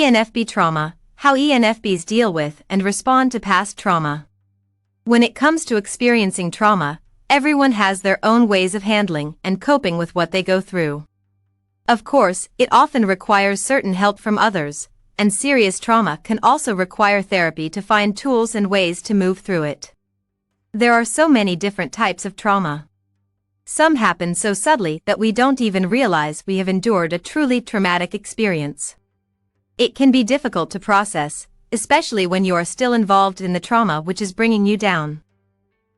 ENFP Trauma, how ENFPs deal with and respond to past trauma. When it comes to experiencing trauma, everyone has their own ways of handling and coping with what they go through. Of course, it often requires certain help from others, and serious trauma can also require therapy to find tools and ways to move through it. There are so many different types of trauma. Some happen so subtly that we don't even realize we have endured a truly traumatic experience. It can be difficult to process, especially when you are still involved in the trauma which is bringing you down.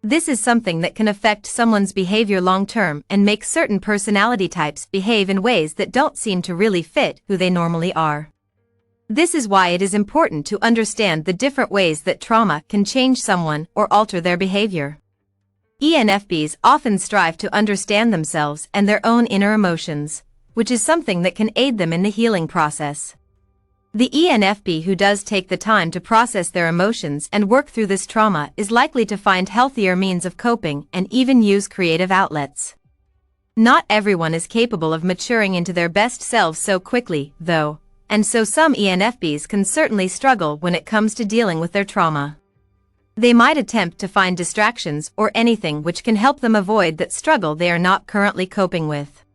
This is something that can affect someone's behavior long-term and make certain personality types behave in ways that don't seem to really fit who they normally are. This is why it is important to understand the different ways that trauma can change someone or alter their behavior. ENFPs often strive to understand themselves and their own inner emotions, which is something that can aid them in the healing process. The ENFP who does take the time to process their emotions and work through this trauma is likely to find healthier means of coping and even use creative outlets. Not everyone is capable of maturing into their best selves so quickly, though, and so some ENFPs can certainly struggle when it comes to dealing with their trauma. They might attempt to find distractions or anything which can help them avoid that struggle they are not currently coping with.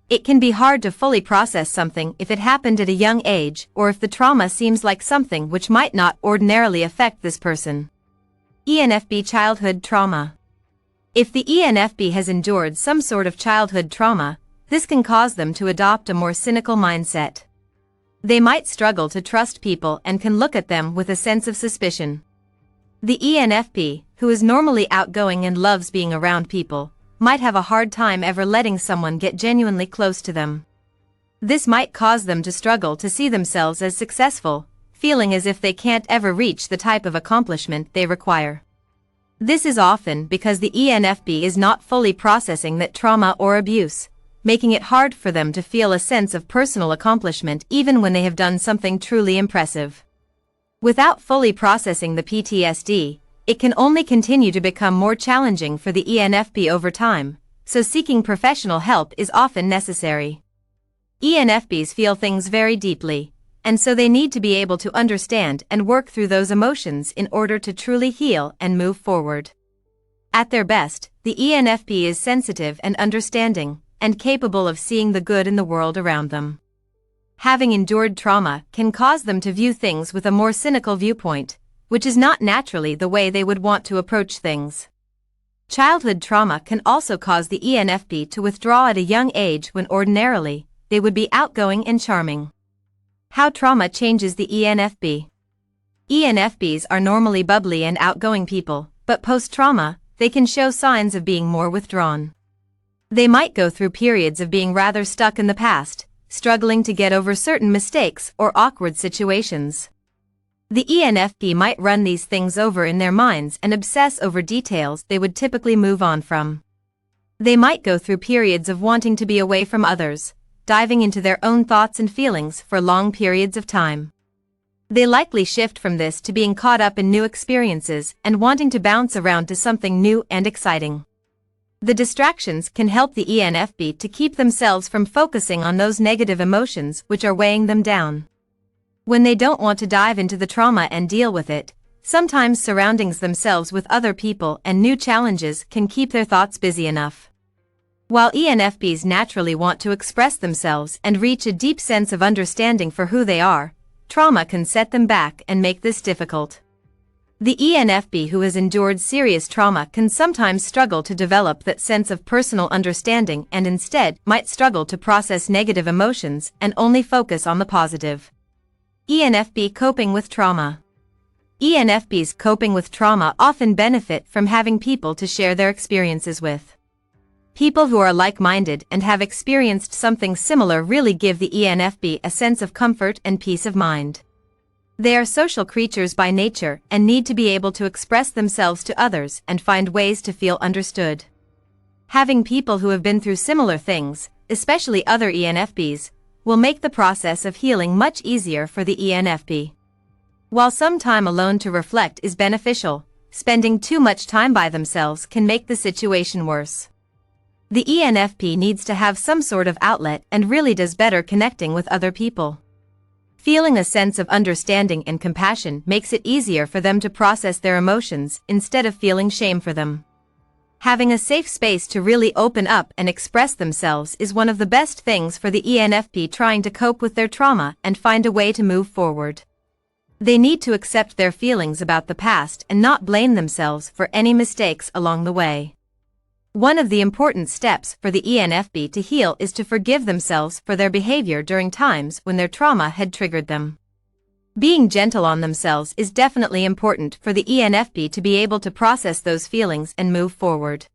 It can be hard to fully process something if it happened at a young age or if the trauma seems like something which might not ordinarily affect this person. ENFP childhood trauma. If the ENFP has endured some sort of childhood trauma, this can cause them to adopt a more cynical mindset. They might struggle to trust people and can look at them with a sense of suspicion. The ENFP, who is normally outgoing and loves being around people, might have a hard time ever letting someone get genuinely close to them. This might cause them to struggle to see themselves as successful, feeling as if they can't ever reach the type of accomplishment they require. This is often because the ENFP is not fully processing that trauma or abuse, making it hard for them to feel a sense of personal accomplishment even when they have done something truly impressive. Without fully processing the PTSD, it can only continue to become more challenging for the ENFP over time, so seeking professional help is often necessary. ENFPs feel things very deeply, and so they need to be able to understand and work through those emotions in order to truly heal and move forward. At their best, the ENFP is sensitive and understanding, and capable of seeing the good in the world around them. Having endured trauma can cause them to view things with a more cynical viewpoint, which is not naturally the way they would want to approach things. Childhood trauma can also cause the ENFP to withdraw at a young age when ordinarily, they would be outgoing and charming. How trauma changes the ENFP. ENFPs are normally bubbly and outgoing people, but post-trauma, they can show signs of being more withdrawn. They might go through periods of being rather stuck in the past, struggling to get over certain mistakes or awkward situations. The ENFP might run these things over in their minds and obsess over details they would typically move on from. They might go through periods of wanting to be away from others, diving into their own thoughts and feelings for long periods of time. They likely shift from this to being caught up in new experiences and wanting to bounce around to something new and exciting. The distractions can help the ENFP to keep themselves from focusing on those negative emotions which are weighing them down. When they don't want to dive into the trauma and deal with it, sometimes surrounding themselves with other people and new challenges can keep their thoughts busy enough. While ENFPs naturally want to express themselves and reach a deep sense of understanding for who they are, trauma can set them back and make this difficult. The ENFP who has endured serious trauma can sometimes struggle to develop that sense of personal understanding and instead might struggle to process negative emotions and only focus on the positive. ENFP coping with trauma. ENFPs coping with trauma often benefit from having people to share their experiences with. People who are like-minded and have experienced something similar really give the ENFP a sense of comfort and peace of mind. They are social creatures by nature and need to be able to express themselves to others and find ways to feel understood. Having people who have been through similar things, especially other ENFPs, will make the process of healing much easier for the ENFP. While some time alone to reflect is beneficial, spending too much time by themselves can make the situation worse. The ENFP needs to have some sort of outlet and really does better connecting with other people. Feeling a sense of understanding and compassion makes it easier for them to process their emotions instead of feeling shame for them. Having a safe space to really open up and express themselves is one of the best things for the ENFP trying to cope with their trauma and find a way to move forward. They need to accept their feelings about the past and not blame themselves for any mistakes along the way. One of the important steps for the ENFP to heal is to forgive themselves for their behavior during times when their trauma had triggered them. Being gentle on themselves is definitely important for the ENFP to be able to process those feelings and move forward.